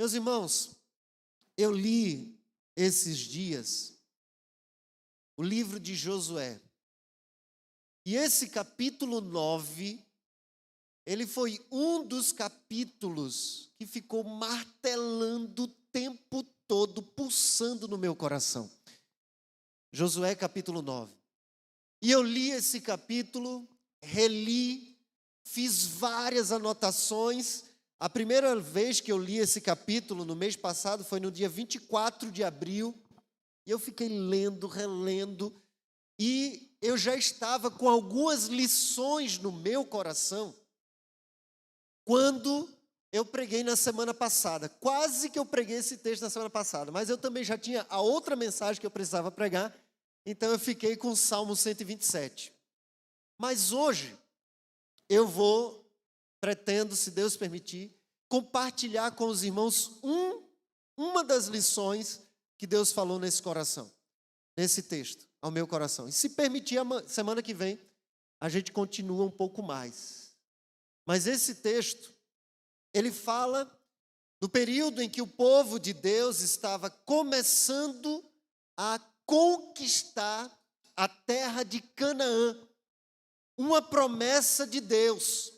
Meus irmãos, eu li esses dias o livro de Josué. E esse capítulo 9, ele foi um dos capítulos que ficou martelando o tempo todo, pulsando no meu coração. Josué capítulo 9. E eu li esse capítulo, reli, fiz várias anotações. A primeira vez que eu li esse capítulo, no mês passado, foi no dia 24 de abril. E eu fiquei lendo, relendo, e eu já estava com algumas lições no meu coração quando eu preguei na semana passada. Quase que eu preguei esse texto na semana passada, mas eu também já tinha a outra mensagem que eu precisava pregar, então eu fiquei com o Salmo 127. Mas hoje eu pretendo, se Deus permitir, compartilhar com os irmãos uma das lições que Deus falou nesse coração, nesse texto, ao meu coração. E se permitir, semana que vem, a gente continua um pouco mais. Mas esse texto, ele fala do período em que o povo de Deus estava começando a conquistar a terra de Canaã, uma promessa de Deus.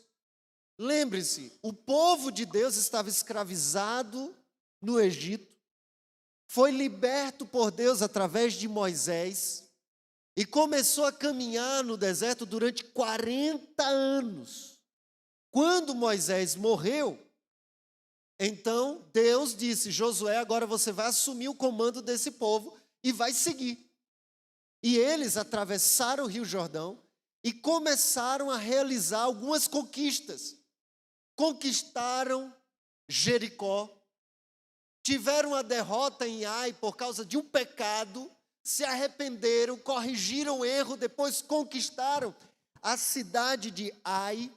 Lembre-se, o povo de Deus estava escravizado no Egito, foi liberto por Deus através de Moisés e começou a caminhar no deserto durante 40 anos. Quando Moisés morreu, então Deus disse: Josué, agora você vai assumir o comando desse povo e vai seguir. E eles atravessaram o Rio Jordão e começaram a realizar algumas conquistas. Conquistaram Jericó, tiveram a derrota em Ai por causa de um pecado, se arrependeram, corrigiram o erro, depois conquistaram a cidade de Ai.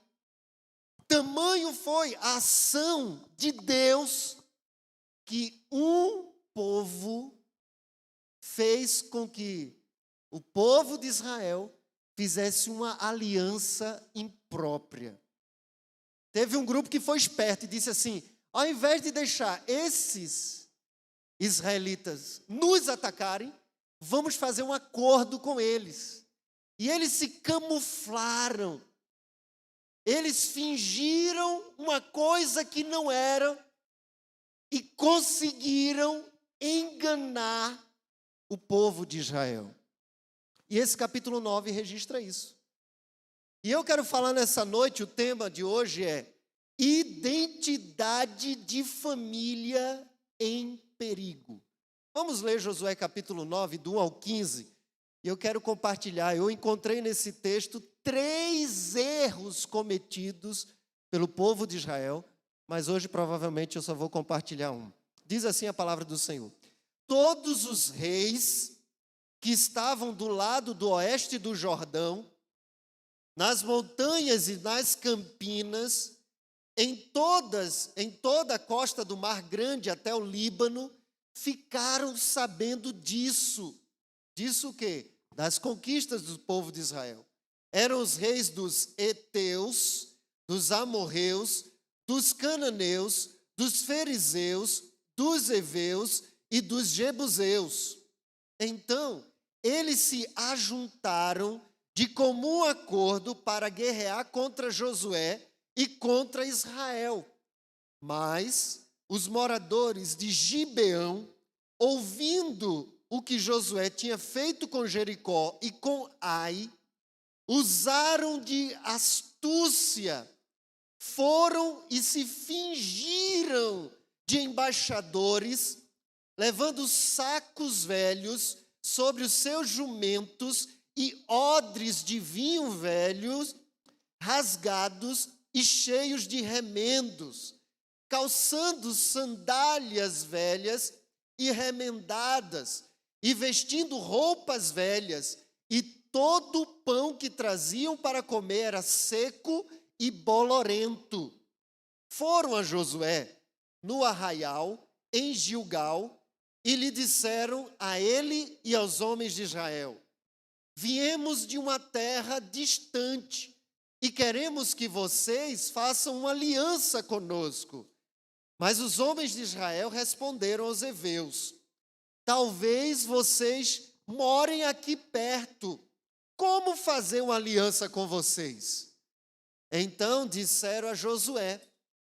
Tamanho foi a ação de Deus que um povo fez com que o povo de Israel fizesse uma aliança imprópria. Teve um grupo que foi esperto e disse assim: ao invés de deixar esses israelitas nos atacarem, vamos fazer um acordo com eles. E eles se camuflaram. Eles fingiram uma coisa que não eram e conseguiram enganar o povo de Israel. E esse capítulo 9 registra isso. E eu quero falar nessa noite, o tema de hoje é identidade de família em perigo. Vamos ler Josué capítulo 9, do 1 ao 15. E eu quero compartilhar, eu encontrei nesse texto 3 erros cometidos pelo povo de Israel, mas hoje provavelmente eu só vou compartilhar um. Diz assim a palavra do Senhor: todos os reis que estavam do lado do oeste do Jordão, nas montanhas e nas campinas, em toda a costa do Mar Grande até o Líbano, ficaram sabendo disso. Disso o quê? Das conquistas do povo de Israel. Eram os reis dos heteus, dos amorreus, dos cananeus, dos fariseus, dos heveus e dos jebuseus. Então, eles se ajuntaram de comum acordo para guerrear contra Josué e contra Israel. Mas os moradores de Gibeão, ouvindo o que Josué tinha feito com Jericó e com Ai, usaram de astúcia, foram e se fingiram de embaixadores, levando sacos velhos sobre os seus jumentos e odres de vinho velhos, rasgados e cheios de remendos, calçando sandálias velhas e remendadas, e vestindo roupas velhas, e todo o pão que traziam para comer era seco e bolorento. Foram a Josué no arraial, em Gilgal, e lhe disseram a ele e aos homens de Israel: viemos de uma terra distante e queremos que vocês façam uma aliança conosco. Mas os homens de Israel responderam aos heveus: talvez vocês morem aqui perto. Como fazer uma aliança com vocês? Então disseram a Josué: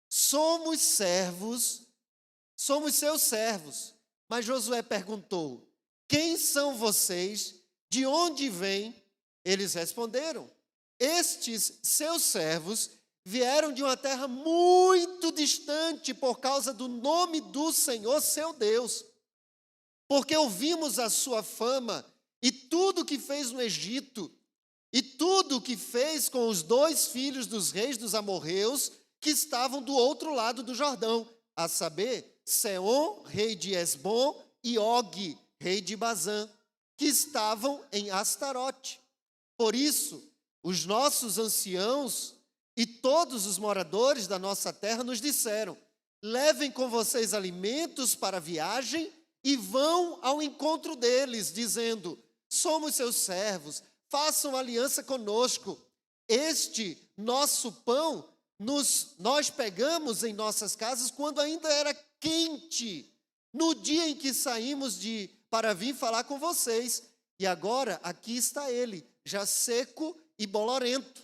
somos seus servos. Mas Josué perguntou: quem são vocês? De onde vêm? Eles responderam: estes seus servos vieram de uma terra muito distante por causa do nome do Senhor, seu Deus. Porque ouvimos a sua fama e tudo o que fez no Egito, e tudo o que fez com os 2 filhos dos reis dos amorreus que estavam do outro lado do Jordão, a saber, Seom, rei de Esbom, e Og, rei de Bazã, que estavam em Astarote. Por isso, os nossos anciãos e todos os moradores da nossa terra nos disseram: levem com vocês alimentos para a viagem e vão ao encontro deles, dizendo: somos seus servos, façam aliança conosco. Este nosso pão nós pegamos em nossas casas quando ainda era quente, no dia em que saímos para vir falar com vocês. E agora aqui está ele, já seco e bolorento.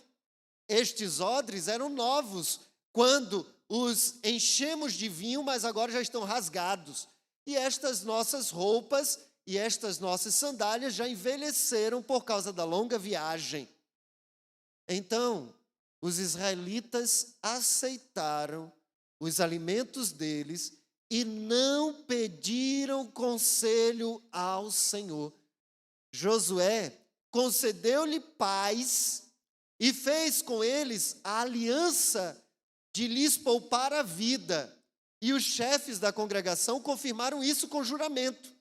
Estes odres eram novos quando os enchemos de vinho, mas agora já estão rasgados. E estas nossas roupas e estas nossas sandálias já envelheceram por causa da longa viagem. Então, os israelitas aceitaram os alimentos deles e não pediram conselho ao Senhor. Josué concedeu-lhe paz e fez com eles a aliança de lhes poupar a vida. E os chefes da congregação confirmaram isso com juramento.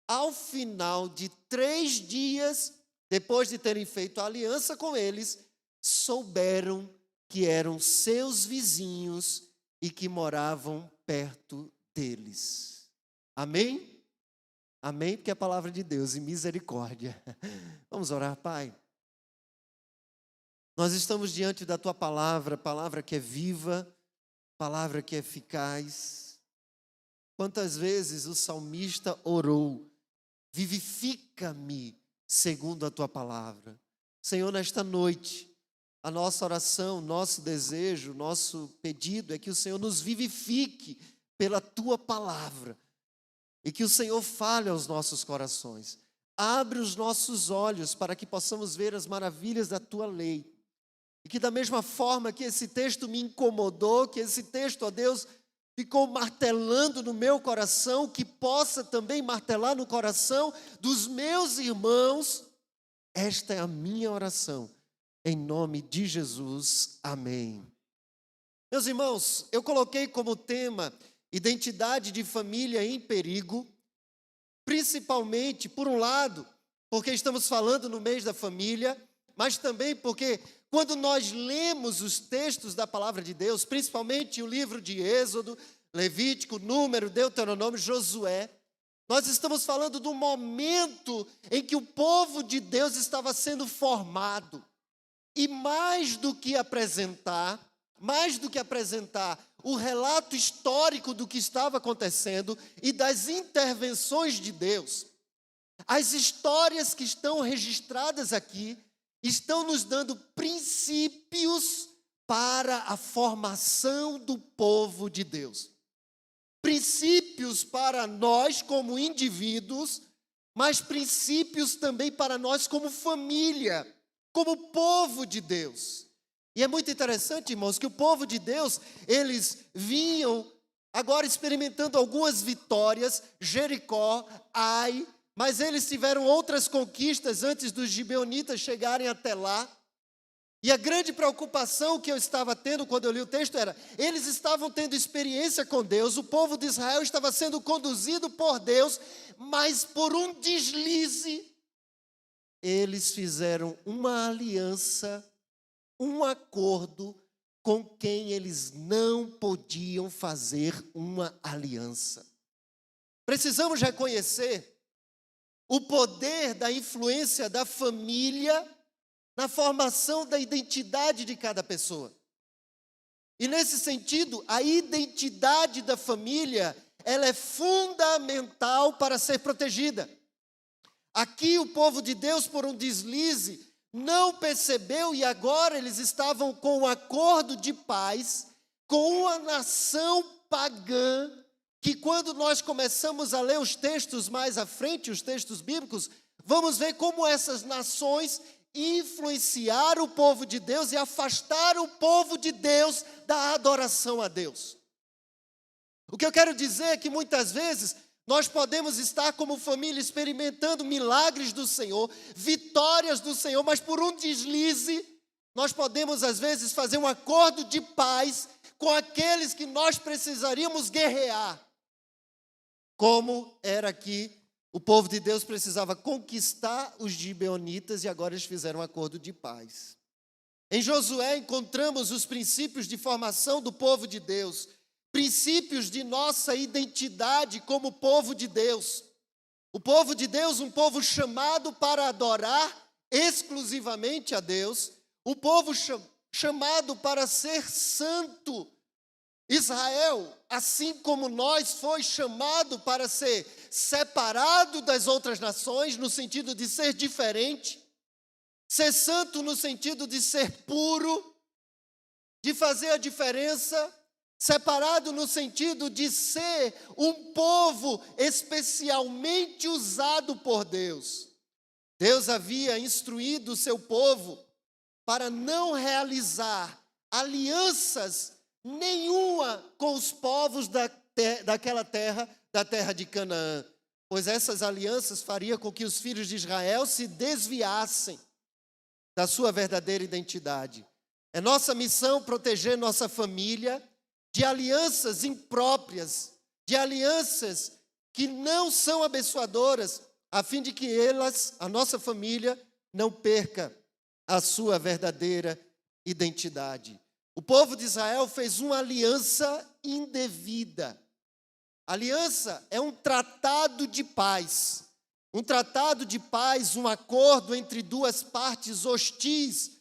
Ao final de 3 dias, depois de terem feito a aliança com eles, souberam que eram seus vizinhos e que moravam perto deles. Amém? Amém, porque é a palavra de Deus e misericórdia. Vamos orar, Pai. Nós estamos diante da Tua palavra, palavra que é viva, palavra que é eficaz. Quantas vezes o salmista orou: vivifica-me segundo a Tua palavra. Senhor, nesta noite, a nossa oração, nosso desejo, nosso pedido é que o Senhor nos vivifique pela Tua palavra e que o Senhor fale aos nossos corações. Abre os nossos olhos para que possamos ver as maravilhas da Tua lei. E que da mesma forma que esse texto me incomodou, que esse texto, ó Deus, ficou martelando no meu coração, que possa também martelar no coração dos meus irmãos. Esta é a minha oração, em nome de Jesus, amém. Meus irmãos, eu coloquei como tema identidade de família em perigo, principalmente, por um lado, porque estamos falando no mês da família, mas também porque quando nós lemos os textos da palavra de Deus, principalmente o livro de Êxodo, Levítico, Número, Deuteronômio, Josué, nós estamos falando do momento em que o povo de Deus estava sendo formado. E mais do que apresentar o relato histórico do que estava acontecendo e das intervenções de Deus, as histórias que estão registradas aqui estão nos dando princípios para a formação do povo de Deus. Princípios para nós como indivíduos, mas princípios também para nós como família, como povo de Deus. E é muito interessante, irmãos, que o povo de Deus, eles vinham agora experimentando algumas vitórias, Jericó, Ai, mas eles tiveram outras conquistas antes dos gibeonitas chegarem até lá. E a grande preocupação que eu estava tendo quando eu li o texto era: eles estavam tendo experiência com Deus, o povo de Israel estava sendo conduzido por Deus, mas por um deslize, eles fizeram uma aliança, um acordo com quem eles não podiam fazer uma aliança. Precisamos reconhecer o poder da influência da família na formação da identidade de cada pessoa. E nesse sentido, a identidade da família, ela é fundamental para ser protegida. Aqui o povo de Deus, por um deslize, não percebeu e agora eles estavam com um acordo de paz com uma nação pagã, que quando nós começamos a ler os textos mais à frente, os textos bíblicos, vamos ver como essas nações influenciaram o povo de Deus e afastaram o povo de Deus da adoração a Deus. O que eu quero dizer é que muitas vezes nós podemos estar como família experimentando milagres do Senhor, vitórias do Senhor, mas por um deslize, nós podemos às vezes fazer um acordo de paz com aqueles que nós precisaríamos guerrear. Como era aqui, o povo de Deus precisava conquistar os gibeonitas e agora eles fizeram um acordo de paz. Em Josué encontramos os princípios de formação do povo de Deus, princípios de nossa identidade como povo de Deus. O povo de Deus, um povo chamado para adorar exclusivamente a Deus, o povo chamado para ser santo. Israel, assim como nós, foi chamado para ser separado das outras nações, no sentido de ser diferente, ser santo no sentido de ser puro, de fazer a diferença, separado no sentido de ser um povo especialmente usado por Deus. Deus havia instruído o seu povo para não realizar alianças nenhuma com os povos daquela terra, da terra de Canaã, pois essas alianças fariam com que os filhos de Israel se desviassem da sua verdadeira identidade. É nossa missão proteger nossa família de alianças impróprias, de alianças que não são abençoadoras, a fim de que a nossa família, não perca a sua verdadeira identidade. O povo de Israel fez uma aliança indevida. Aliança é um tratado de paz. Um tratado de paz, um acordo entre duas partes hostis,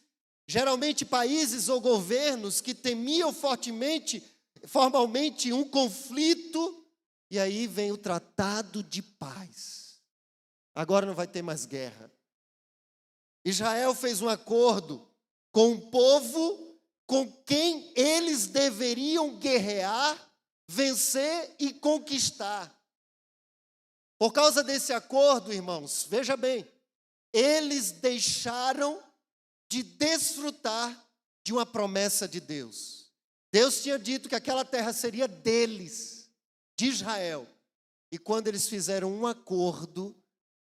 geralmente países ou governos que temiam formalmente um conflito, e aí vem o tratado de paz. Agora não vai ter mais guerra. Israel fez um acordo com um povo com quem eles deveriam guerrear, vencer e conquistar. Por causa desse acordo, irmãos, veja bem, eles deixaram de desfrutar de uma promessa de Deus. Deus tinha dito que aquela terra seria deles, de Israel. E quando eles fizeram um acordo,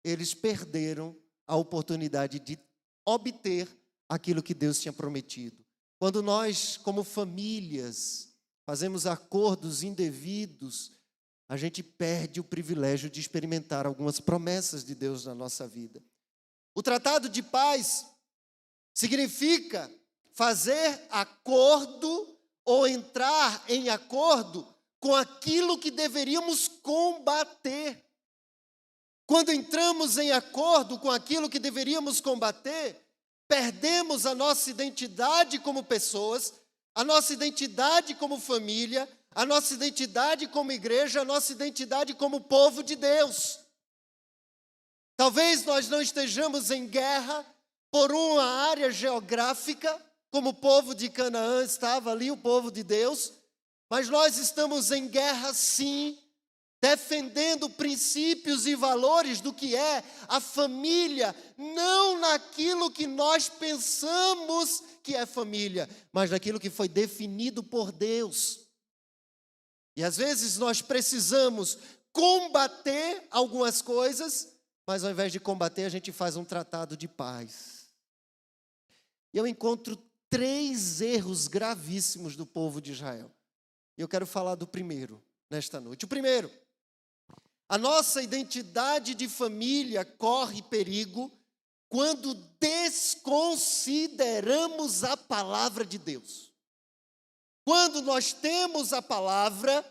eles perderam a oportunidade de obter aquilo que Deus tinha prometido. Quando nós, como famílias, fazemos acordos indevidos, a gente perde o privilégio de experimentar algumas promessas de Deus na nossa vida. O tratado de paz significa fazer acordo ou entrar em acordo com aquilo que deveríamos combater. Quando entramos em acordo com aquilo que deveríamos combater, perdemos a nossa identidade como pessoas, a nossa identidade como família, a nossa identidade como igreja, a nossa identidade como povo de Deus. Talvez nós não estejamos em guerra por uma área geográfica, como o povo de Canaã estava ali, o povo de Deus, mas nós estamos em guerra sim, defendendo princípios e valores do que é a família, não naquilo que nós pensamos que é família, mas naquilo que foi definido por Deus. E às vezes nós precisamos combater algumas coisas, mas ao invés de combater, a gente faz um tratado de paz. E eu encontro 3 erros gravíssimos do povo de Israel. E eu quero falar do primeiro nesta noite. O primeiro: a nossa identidade de família corre perigo quando desconsideramos a palavra de Deus. Quando nós temos a palavra,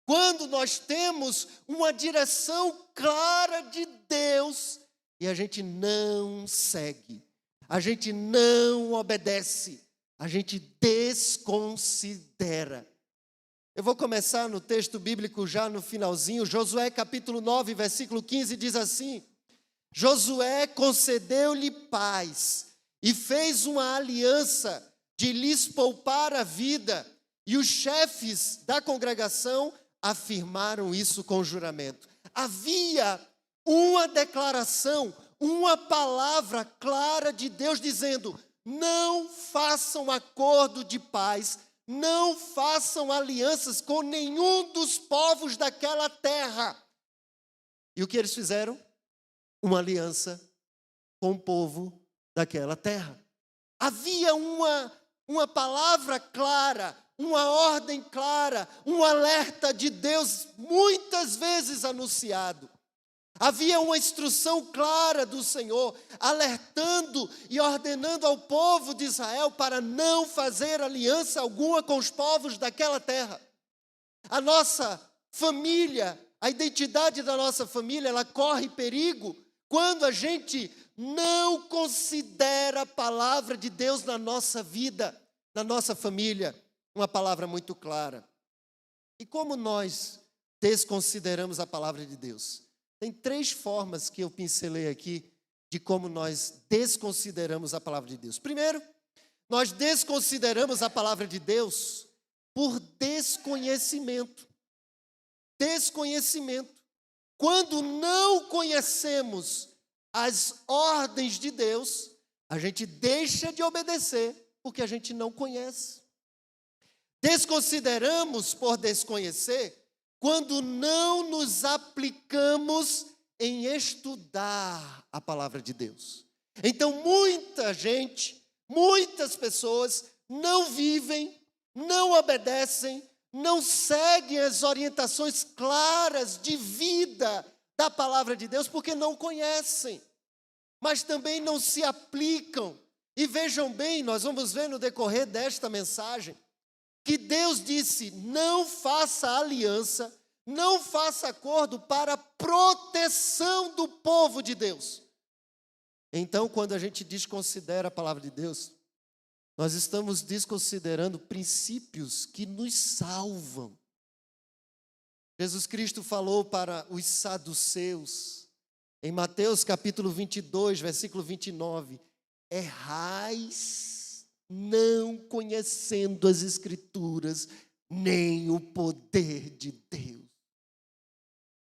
quando nós temos uma direção clara de Deus e a gente não segue, a gente não obedece, A gente desconsidera. Eu vou começar no texto bíblico já no finalzinho. Josué capítulo 9, versículo 15 diz assim: Josué concedeu-lhe paz e fez uma aliança de lhes poupar a vida, e os chefes da congregação afirmaram isso com juramento. Havia uma declaração, uma palavra clara de Deus dizendo: não façam acordo de paz, não façam alianças com nenhum dos povos daquela terra. E o que eles fizeram? Uma aliança com o povo daquela terra. Havia uma palavra clara, uma ordem clara, um alerta de Deus muitas vezes anunciado. Havia uma instrução clara do Senhor, alertando e ordenando ao povo de Israel para não fazer aliança alguma com os povos daquela terra. A nossa família, a identidade da nossa família, ela corre perigo quando a gente não considera a palavra de Deus na nossa vida, na nossa família, uma palavra muito clara. E como nós desconsideramos a palavra de Deus? Tem 3 formas que eu pincelei aqui de como nós desconsideramos a palavra de Deus. Primeiro, nós desconsideramos a palavra de Deus por desconhecimento. Desconhecimento. Quando não conhecemos as ordens de Deus, a gente deixa de obedecer porque a gente não conhece. Desconsideramos por desconhecer quando não nos aplicamos em estudar a palavra de Deus. Então, muita gente, muitas pessoas não vivem, não obedecem, não seguem as orientações claras de vida da palavra de Deus porque não conhecem, mas também não se aplicam. E vejam bem, nós vamos ver no decorrer desta mensagem, que Deus disse: não faça aliança, não faça acordo para a proteção do povo de Deus. Então, quando a gente desconsidera a palavra de Deus, nós estamos desconsiderando princípios que nos salvam. Jesus Cristo falou para os saduceus, em Mateus capítulo 22, versículo 29, errais não conhecendo as Escrituras, nem o poder de Deus.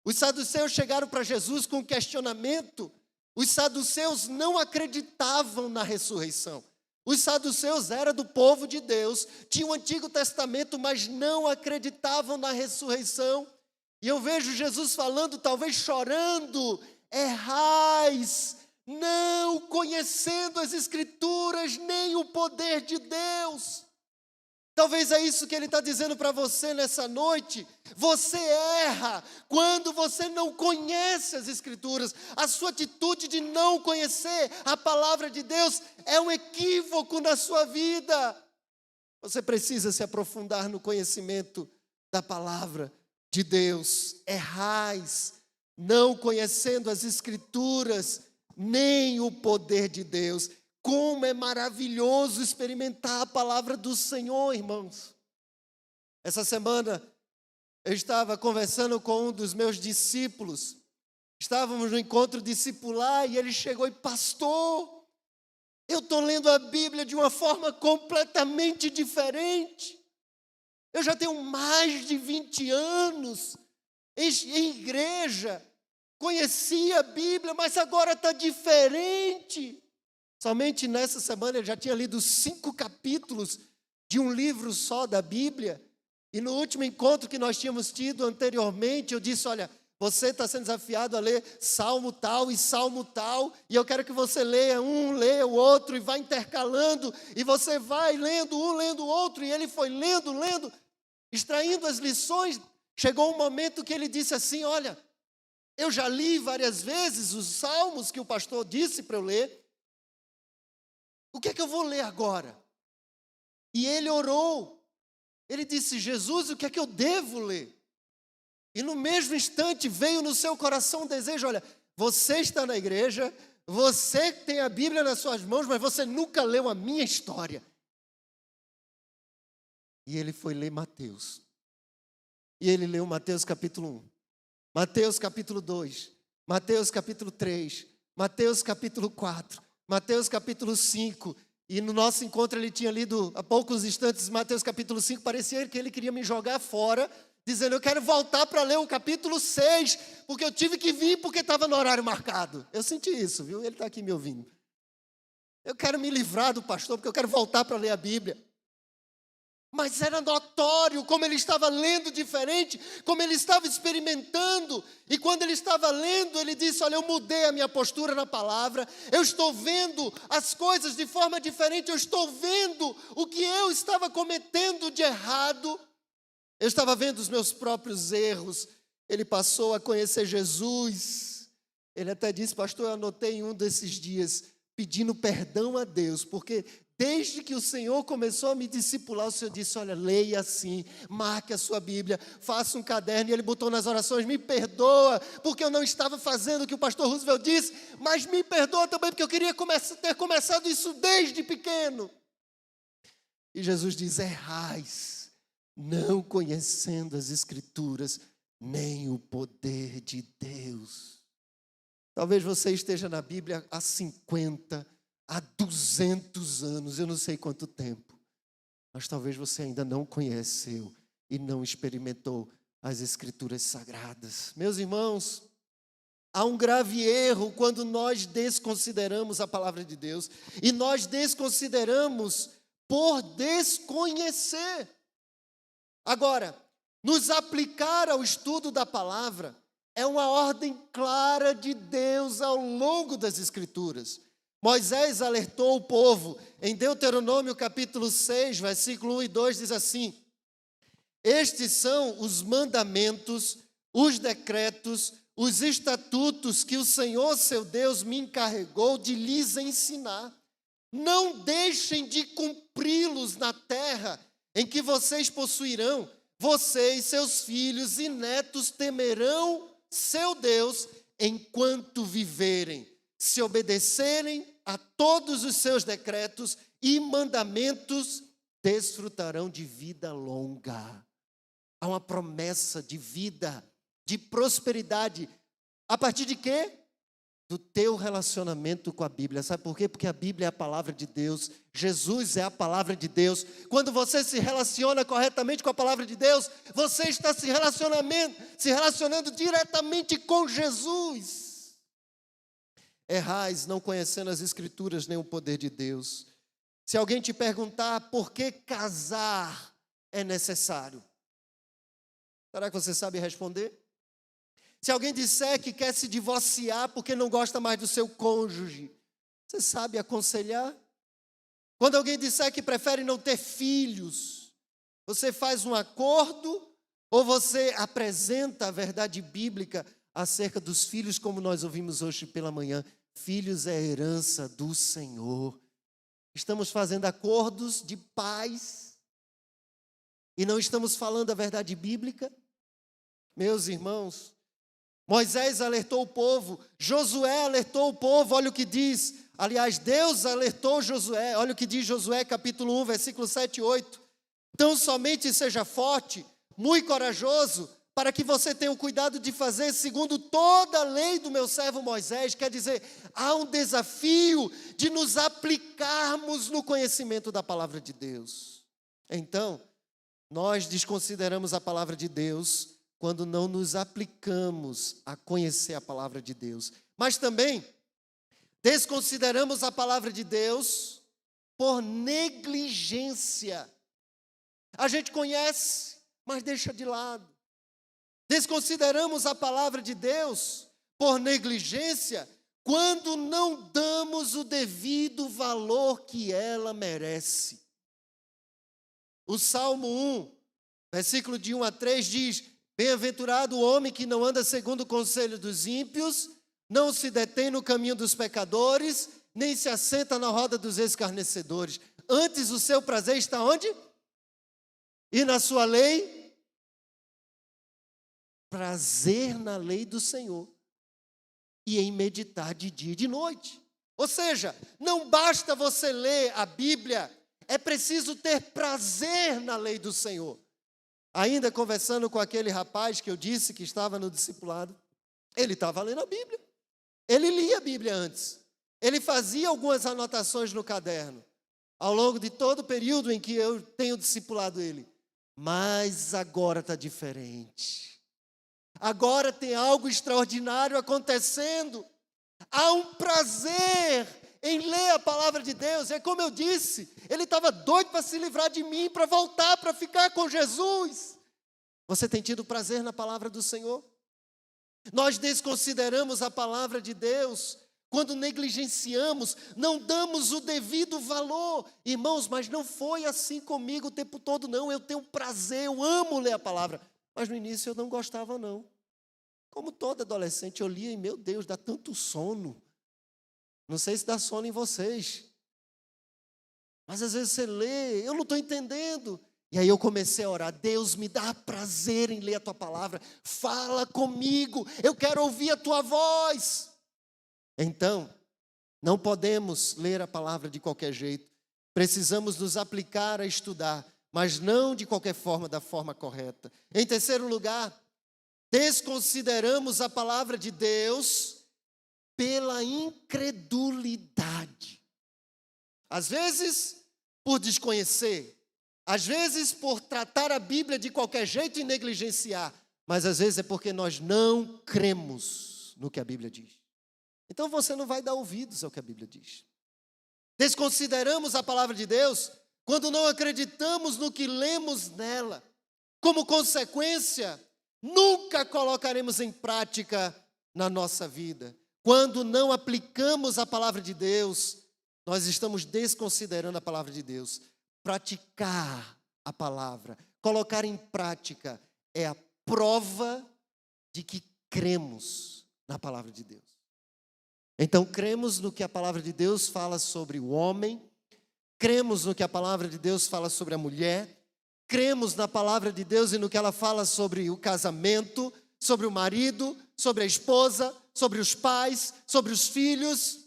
Os saduceus chegaram para Jesus com um questionamento. Os saduceus não acreditavam na ressurreição. Os saduceus eram do povo de Deus, tinham o Antigo Testamento, mas não acreditavam na ressurreição. E eu vejo Jesus falando, talvez chorando, errais, não conhecendo as Escrituras, nem o poder de Deus. Talvez é isso que Ele está dizendo para você nessa noite. Você erra quando você não conhece as Escrituras. A sua atitude de não conhecer a palavra de Deus é um equívoco na sua vida. Você precisa se aprofundar no conhecimento da palavra de Deus. Errais, não conhecendo as Escrituras, nem o poder de Deus. Como é maravilhoso experimentar a palavra do Senhor, irmãos. Essa semana eu estava conversando com um dos meus discípulos. Estávamos no encontro discipular e ele chegou e: pastor, eu estou lendo a Bíblia de uma forma completamente diferente. Eu já tenho mais de 20 anos em igreja, conheci a Bíblia, mas agora está diferente. Somente nessa semana ele já tinha lido 5 capítulos de um livro só da Bíblia. E no último encontro que nós tínhamos tido anteriormente, eu disse: olha, você está sendo desafiado a ler Salmo tal e Salmo tal, e eu quero que você leia um, leia o outro, e vá intercalando, e você vai lendo um, lendo o outro. E ele foi lendo, extraindo as lições. Chegou um momento que ele disse assim: olha, eu já li várias vezes os salmos que o pastor disse para eu ler. O que é que eu vou ler agora? E ele orou. Ele disse: Jesus, o que é que eu devo ler? E no mesmo instante veio no seu coração um desejo: olha, você está na igreja, você tem a Bíblia nas suas mãos, mas você nunca leu a minha história. E ele foi ler Mateus. E ele leu Mateus capítulo 1, Mateus capítulo 2, Mateus capítulo 3, Mateus capítulo 4, Mateus capítulo 5. E no nosso encontro ele tinha lido há poucos instantes Mateus capítulo 5. Parecia que ele queria me jogar fora, dizendo: eu quero voltar para ler o capítulo 6, porque eu tive que vir porque estava no horário marcado. Eu senti isso, viu? Ele está aqui me ouvindo. Eu quero me livrar do pastor, porque eu quero voltar para ler a Bíblia. Mas era notório como ele estava lendo diferente, como ele estava experimentando. E quando ele estava lendo, ele disse: olha, eu mudei a minha postura na palavra, eu estou vendo as coisas de forma diferente, eu estou vendo o que eu estava cometendo de errado. Eu estava vendo os meus próprios erros. Ele passou a conhecer Jesus. Ele até disse: pastor, eu anotei em um desses dias, pedindo perdão a Deus, porque desde que o Senhor começou a me discipular, o Senhor disse: olha, leia assim, marque a sua Bíblia, faça um caderno. E ele botou nas orações: me perdoa, porque eu não estava fazendo o que o pastor Roosevelt disse, mas me perdoa também, porque eu queria ter começado isso desde pequeno. E Jesus diz: errais, não conhecendo as Escrituras, nem o poder de Deus. Talvez você esteja na Bíblia há 50, há 200 anos, eu não sei quanto tempo. Mas talvez você ainda não conheceu e não experimentou as Escrituras Sagradas. Meus irmãos, há um grave erro quando nós desconsideramos a palavra de Deus. E nós desconsideramos por desconhecer. Agora, nos aplicar ao estudo da palavra é uma ordem clara de Deus ao longo das Escrituras. Moisés alertou o povo em Deuteronômio capítulo 6, versículo 1 e 2, diz assim: estes são os mandamentos, os decretos, os estatutos que o Senhor seu Deus me encarregou de lhes ensinar. Não deixem de cumpri-los na terra em que vocês possuirão. Vocês, seus filhos e netos temerão seu Deus enquanto viverem, se obedecerem a todos os seus decretos e mandamentos, desfrutarão de vida longa. Há uma promessa de vida, de prosperidade. A partir de quê? Do teu relacionamento com a Bíblia. Sabe por quê? Porque a Bíblia é a palavra de Deus. Jesus é a palavra de Deus. Quando você se relaciona corretamente com a palavra de Deus, você está se relacionando diretamente com Jesus. Errais não conhecendo as Escrituras nem o poder de Deus. Se alguém te perguntar por que casar é necessário, será que você sabe responder? Se alguém disser que quer se divorciar porque não gosta mais do seu cônjuge, você sabe aconselhar? Quando alguém disser que prefere não ter filhos, você faz um acordo ou você apresenta a verdade bíblica acerca dos filhos, como nós ouvimos hoje pela manhã? Filhos é herança do Senhor. Estamos fazendo acordos de paz e não estamos falando a verdade bíblica? Meus irmãos, Moisés alertou o povo, Josué alertou o povo, olha o que diz. Aliás, Deus alertou Josué, olha o que diz Josué capítulo 1, versículo 7 e 8. Então somente seja forte, muito corajoso, para que você tenha o cuidado de fazer segundo toda a lei do meu servo Moisés. Quer dizer, há um desafio de nos aplicarmos no conhecimento da palavra de Deus. Então, nós desconsideramos a palavra de Deus quando não nos aplicamos a conhecer a palavra de Deus. Mas também desconsideramos a palavra de Deus por negligência. A gente conhece, mas deixa de lado. Desconsideramos a palavra de Deus por negligência quando não damos o devido valor que ela merece. O Salmo 1, versículo de 1 a 3 diz: bem-aventurado o homem que não anda segundo o conselho dos ímpios, não se detém no caminho dos pecadores, nem se assenta na roda dos escarnecedores. Antes o seu prazer está onde? E na sua lei? Prazer na lei do Senhor. E em meditar de dia e de noite. Ou seja, não basta você ler a Bíblia É preciso ter prazer na lei do Senhor. Ainda conversando com aquele rapaz que eu disse que estava no discipulado, ele estava lendo a Bíblia. Ele lia a Bíblia antes. Ele fazia algumas anotações no caderno, ao longo de todo o período em que eu tenho discipulado ele. Mas agora está diferente. Agora tem algo extraordinário acontecendo. Há um prazer em ler a palavra de Deus. É como eu disse, ele estava doido para se livrar de mim, para voltar, para ficar com Jesus. Você tem tido prazer na palavra do Senhor? Nós desconsideramos a palavra de Deus quando negligenciamos, não damos o devido valor. Irmãos, mas não foi assim comigo o tempo todo, não. Eu tenho prazer, eu amo ler a palavra. Mas no início eu não gostava, não. Como todo adolescente, eu lia e, meu Deus, dá tanto sono. Não sei se dá sono em vocês. Mas às vezes você lê, eu não estou entendendo. E aí eu comecei a orar, Deus, me dá prazer em ler a tua palavra. Fala comigo, eu quero ouvir a tua voz. Então, não podemos ler a palavra de qualquer jeito. Precisamos nos aplicar a estudar, mas não de qualquer forma, da forma correta. Em terceiro lugar, desconsideramos a palavra de Deus pela incredulidade. Às vezes, por desconhecer. Às vezes, por tratar a Bíblia de qualquer jeito e negligenciar. Mas às vezes é porque nós não cremos no que a Bíblia diz. Então você não vai dar ouvidos ao que a Bíblia diz. Desconsideramos a palavra de Deus quando não acreditamos no que lemos nela. Como consequência, nunca colocaremos em prática na nossa vida. Quando não aplicamos a palavra de Deus, nós estamos desconsiderando a palavra de Deus. Praticar a palavra, colocar em prática, é a prova de que cremos na palavra de Deus. Então, cremos no que a palavra de Deus fala sobre o homem, cremos no que a palavra de Deus fala sobre a mulher, cremos na palavra de Deus e no que ela fala sobre o casamento, sobre o marido, sobre a esposa, sobre os pais, sobre os filhos.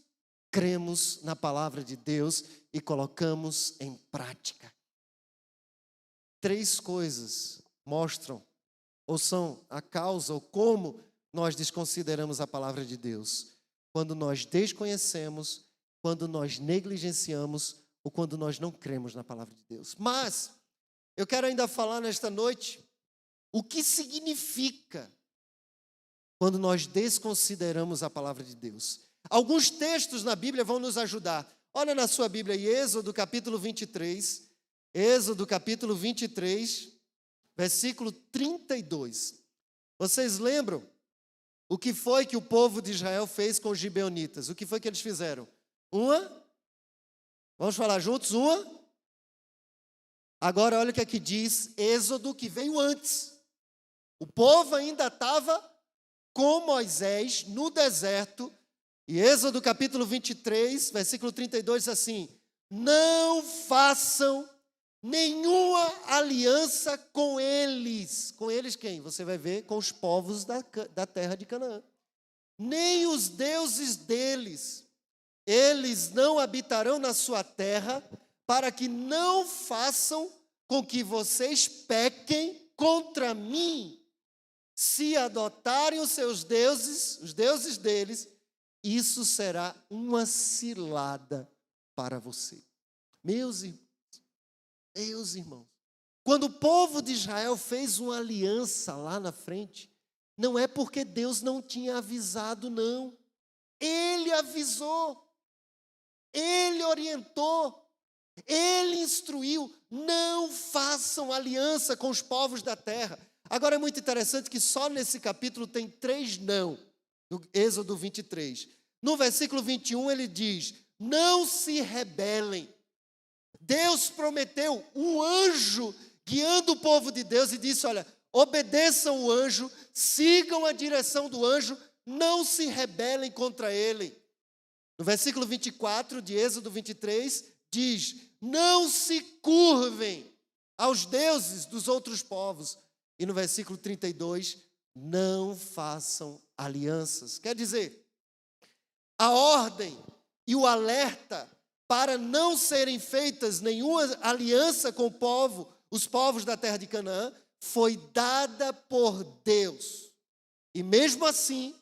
Cremos na palavra de Deus e colocamos em prática. 3 coisas mostram, ou são a causa, ou como nós desconsideramos a palavra de Deus. Quando nós desconhecemos, quando nós negligenciamos, ou quando nós não cremos na palavra de Deus. Mas, eu quero ainda falar nesta noite, o que significa quando nós desconsideramos a palavra de Deus. Alguns textos na Bíblia vão nos ajudar. Olha na sua Bíblia aí, Êxodo capítulo 23. Êxodo capítulo 23, versículo 32. Vocês lembram o que foi que o povo de Israel fez com os gibeonitas? O que foi que eles fizeram? Vamos falar juntos? Agora olha o que aqui diz Êxodo, que veio antes. O povo ainda estava com Moisés no deserto. E Êxodo capítulo 23, versículo 32 diz assim: não façam nenhuma aliança com eles. Com eles quem? Você vai ver com os povos da terra de Canaã. Nem os deuses deles. Eles não habitarão na sua terra, para que não façam com que vocês pequem contra mim. Se adotarem os seus deuses, os deuses deles, isso será uma cilada para você. Meus irmãos, quando o povo de Israel fez uma aliança lá na frente, não é porque Deus não tinha avisado, não. Ele avisou, ele orientou, ele instruiu, não façam aliança com os povos da terra. Agora é muito interessante que só nesse capítulo tem 3 não, no Êxodo 23. No versículo 21 ele diz, não se rebelem. Deus prometeu um anjo guiando o povo de Deus e disse, olha, obedeçam o anjo, sigam a direção do anjo, não se rebelem contra ele. No versículo 24 de Êxodo 23 diz, não se curvem aos deuses dos outros povos. E no versículo 32, não façam alianças. Quer dizer, a ordem e o alerta para não serem feitas nenhuma aliança com os povos da terra de Canaã, foi dada por Deus. E mesmo assim,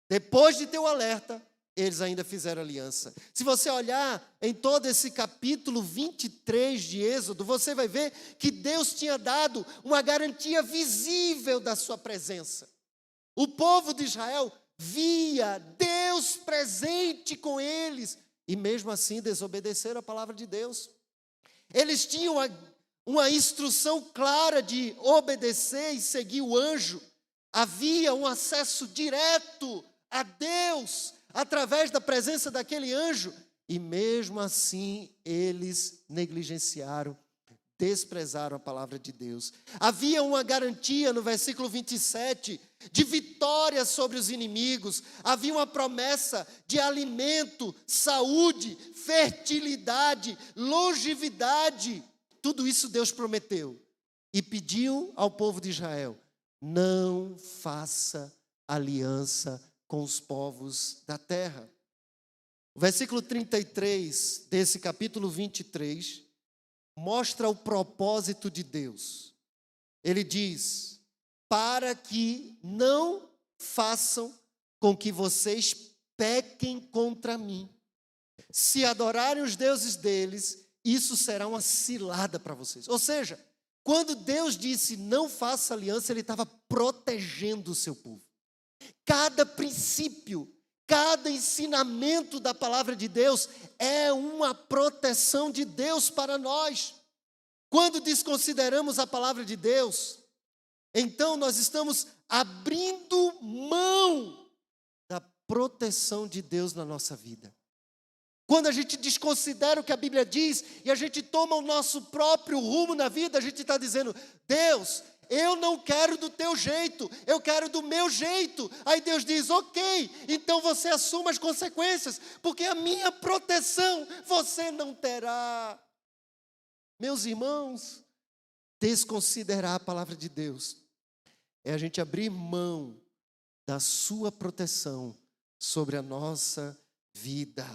depois de ter o alerta, eles ainda fizeram aliança. Se você olhar em todo esse capítulo 23 de Êxodo, você vai ver que Deus tinha dado uma garantia visível da sua presença. O povo de Israel via Deus presente com eles, e mesmo assim desobedeceram a palavra de Deus. Eles tinham uma instrução clara de obedecer e seguir o anjo. Havia um acesso direto a Deus através da presença daquele anjo, e mesmo assim eles negligenciaram, desprezaram a palavra de Deus. Havia uma garantia no versículo 27 de vitória sobre os inimigos, havia uma promessa de alimento, saúde, fertilidade, longevidade. Tudo isso Deus prometeu e pediu ao povo de Israel: não faça aliança com os povos da terra. O versículo 33 desse capítulo 23 mostra o propósito de Deus. Ele diz: para que não façam com que vocês pequem contra mim. Se adorarem os deuses deles, isso será uma cilada para vocês. Ou seja, quando Deus disse não faça aliança, Ele estava protegendo o seu povo. Cada princípio, cada ensinamento da palavra de Deus é uma proteção de Deus para nós. Quando desconsideramos a palavra de Deus, então nós estamos abrindo mão da proteção de Deus na nossa vida. Quando a gente desconsidera o que a Bíblia diz e a gente toma o nosso próprio rumo na vida, a gente está dizendo: Deus, eu não quero do teu jeito, eu quero do meu jeito. Aí Deus diz: ok, então você assuma as consequências, porque a minha proteção você não terá. Meus irmãos, desconsiderar a palavra de Deus é a gente abrir mão da sua proteção sobre a nossa vida.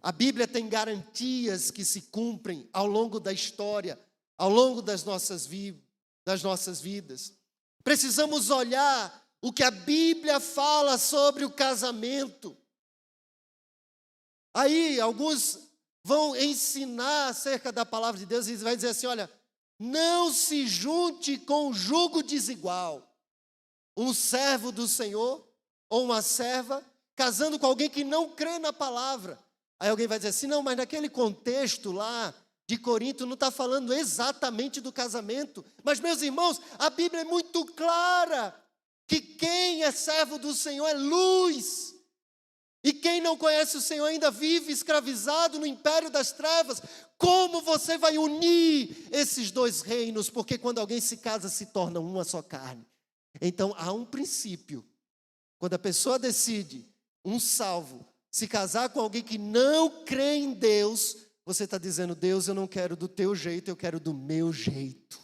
A Bíblia tem garantias que se cumprem ao longo da história, ao longo das nossas vidas. Precisamos olhar o que a Bíblia fala sobre o casamento. Aí alguns vão ensinar acerca da palavra de Deus e vai dizer assim: olha, não se junte com jugo desigual. Um servo do Senhor ou uma serva casando com alguém que não crê na palavra. Aí alguém vai dizer assim: não, mas naquele contexto lá de Corinto não está falando exatamente do casamento. Mas, meus irmãos, a Bíblia é muito clara que quem é servo do Senhor é luz. E quem não conhece o Senhor ainda vive escravizado no império das trevas. Como você vai unir esses dois reinos? Porque quando alguém se casa, se torna uma só carne. Então, há um princípio. Quando a pessoa decide, um salvo, se casar com alguém que não crê em Deus, você está dizendo: Deus, eu não quero do teu jeito, eu quero do meu jeito.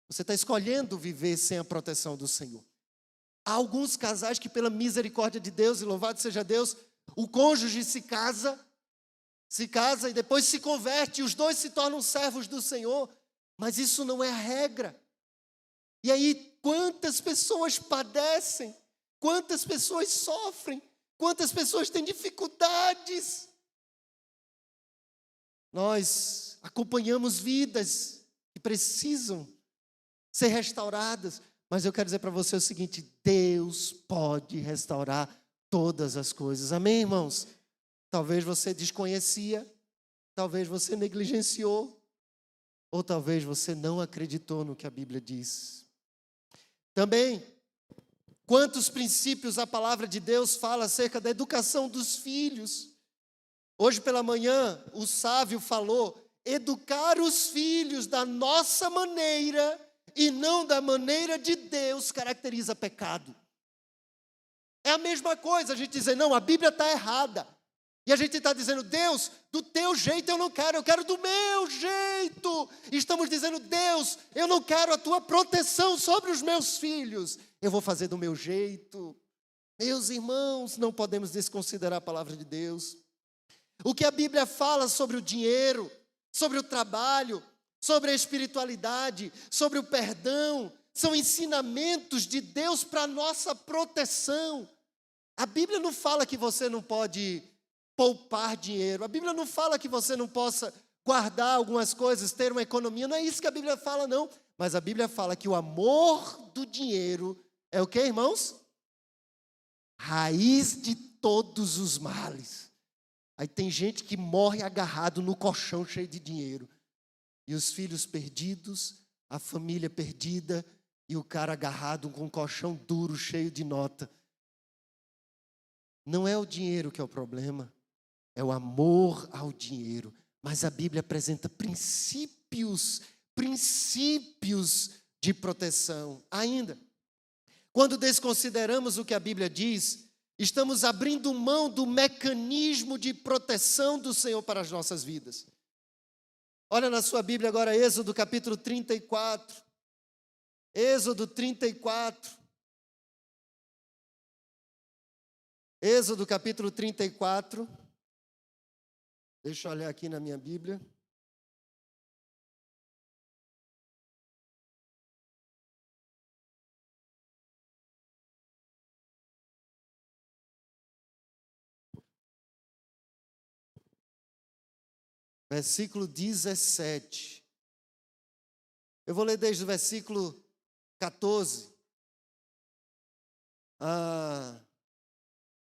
Você está escolhendo viver sem a proteção do Senhor. Há alguns casais que, pela misericórdia de Deus, e louvado seja Deus, o cônjuge se casa e depois se converte, e os dois se tornam servos do Senhor, mas isso não é a regra. E aí, quantas pessoas padecem, quantas pessoas sofrem, quantas pessoas têm dificuldades. Nós acompanhamos vidas que precisam ser restauradas, mas eu quero dizer para você o seguinte: Deus pode restaurar todas as coisas. Amém, irmãos? Talvez você desconhecia, talvez você negligenciou, ou talvez você não acreditou no que a Bíblia diz. Também, quantos princípios a palavra de Deus fala acerca da educação dos filhos. Hoje pela manhã, o sábio falou: educar os filhos da nossa maneira e não da maneira de Deus caracteriza pecado. É a mesma coisa a gente dizer: não, a Bíblia está errada. E a gente está dizendo: Deus, do teu jeito eu não quero, eu quero do meu jeito. E estamos dizendo: Deus, eu não quero a tua proteção sobre os meus filhos, eu vou fazer do meu jeito. Meus irmãos, não podemos desconsiderar a palavra de Deus. O que a Bíblia fala sobre o dinheiro, sobre o trabalho, sobre a espiritualidade, sobre o perdão, são ensinamentos de Deus para a nossa proteção. A Bíblia não fala que você não pode poupar dinheiro. A Bíblia não fala que você não possa guardar algumas coisas, ter uma economia. Não é isso que a Bíblia fala, não. Mas a Bíblia fala que o amor do dinheiro é o quê, irmãos? Raiz de todos os males. Aí tem gente que morre agarrado no colchão cheio de dinheiro. E os filhos perdidos, a família perdida, e o cara agarrado com um colchão duro, cheio de nota. Não é o dinheiro que é o problema, é o amor ao dinheiro. Mas a Bíblia apresenta princípios de proteção. Ainda, quando desconsideramos o que a Bíblia diz, estamos abrindo mão do mecanismo de proteção do Senhor para as nossas vidas. Olha na sua Bíblia agora, Êxodo capítulo 34. Êxodo 34. Êxodo capítulo 34. Deixa eu olhar aqui na minha Bíblia. Versículo 17. Eu vou ler desde o versículo 14.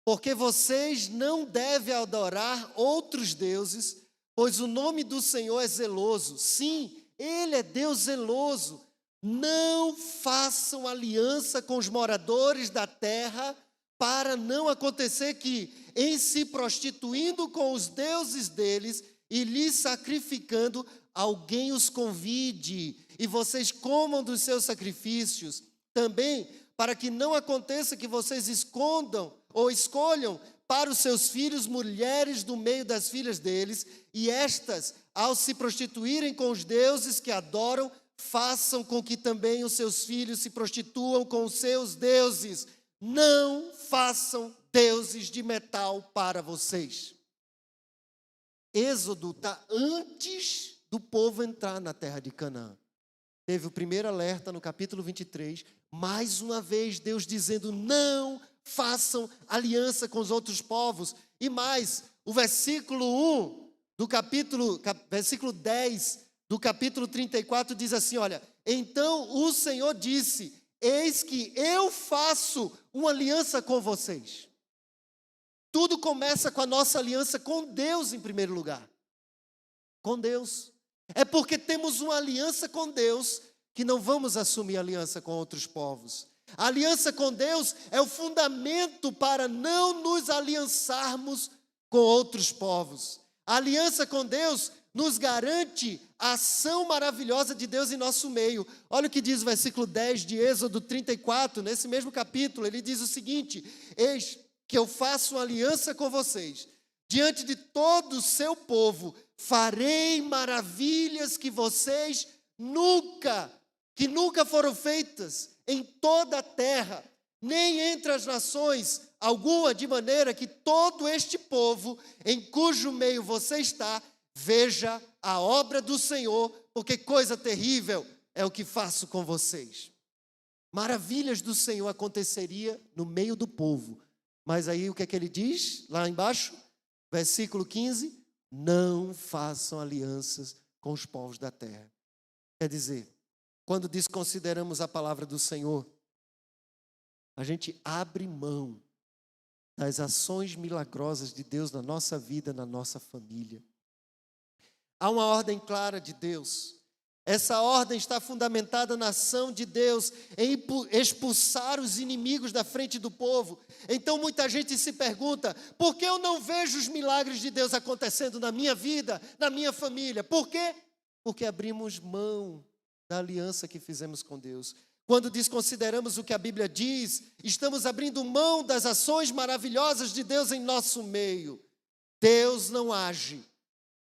Porque vocês não devem adorar outros deuses, pois o nome do Senhor é zeloso. Sim, Ele é Deus zeloso. Não façam aliança com os moradores da terra, para não acontecer que, em se prostituindo com os deuses deles e lhes sacrificando, alguém os convide e vocês comam dos seus sacrifícios. Também, para que não aconteça que vocês escondam ou escolham para os seus filhos mulheres do meio das filhas deles, e estas, ao se prostituírem com os deuses que adoram, façam com que também os seus filhos se prostituam com os seus deuses. Não façam deuses de metal para vocês. Êxodo está antes do povo entrar na terra de Canaã. Teve o primeiro alerta no capítulo 23, mais uma vez Deus dizendo, não façam aliança com os outros povos. E mais, o versículo 10 do capítulo 34 diz assim, olha, então o Senhor disse, eis que eu faço uma aliança com vocês. Tudo começa com a nossa aliança com Deus em primeiro lugar. Com Deus. É porque temos uma aliança com Deus que não vamos assumir aliança com outros povos. A aliança com Deus é o fundamento para não nos aliançarmos com outros povos. A aliança com Deus nos garante a ação maravilhosa de Deus em nosso meio. Olha o que diz o versículo 10 de Êxodo 34, nesse mesmo capítulo, ele diz o seguinte, eis que eu faço uma aliança com vocês, diante de todo o seu povo, farei maravilhas que vocês nunca foram feitas em toda a terra, nem entre as nações alguma, de maneira que todo este povo, em cujo meio você está, veja a obra do Senhor, porque coisa terrível é o que faço com vocês. Maravilhas do Senhor aconteceria no meio do povo. Mas aí o que é que ele diz lá embaixo? Versículo 15, não façam alianças com os povos da terra. Quer dizer, quando desconsideramos a palavra do Senhor, a gente abre mão das ações milagrosas de Deus na nossa vida, na nossa família. Há uma ordem clara de Deus. Essa ordem está fundamentada na ação de Deus em expulsar os inimigos da frente do povo. Então muita gente se pergunta, por que eu não vejo os milagres de Deus acontecendo na minha vida, na minha família? Por quê? Porque abrimos mão da aliança que fizemos com Deus. Quando desconsideramos o que a Bíblia diz, estamos abrindo mão das ações maravilhosas de Deus em nosso meio. Deus não age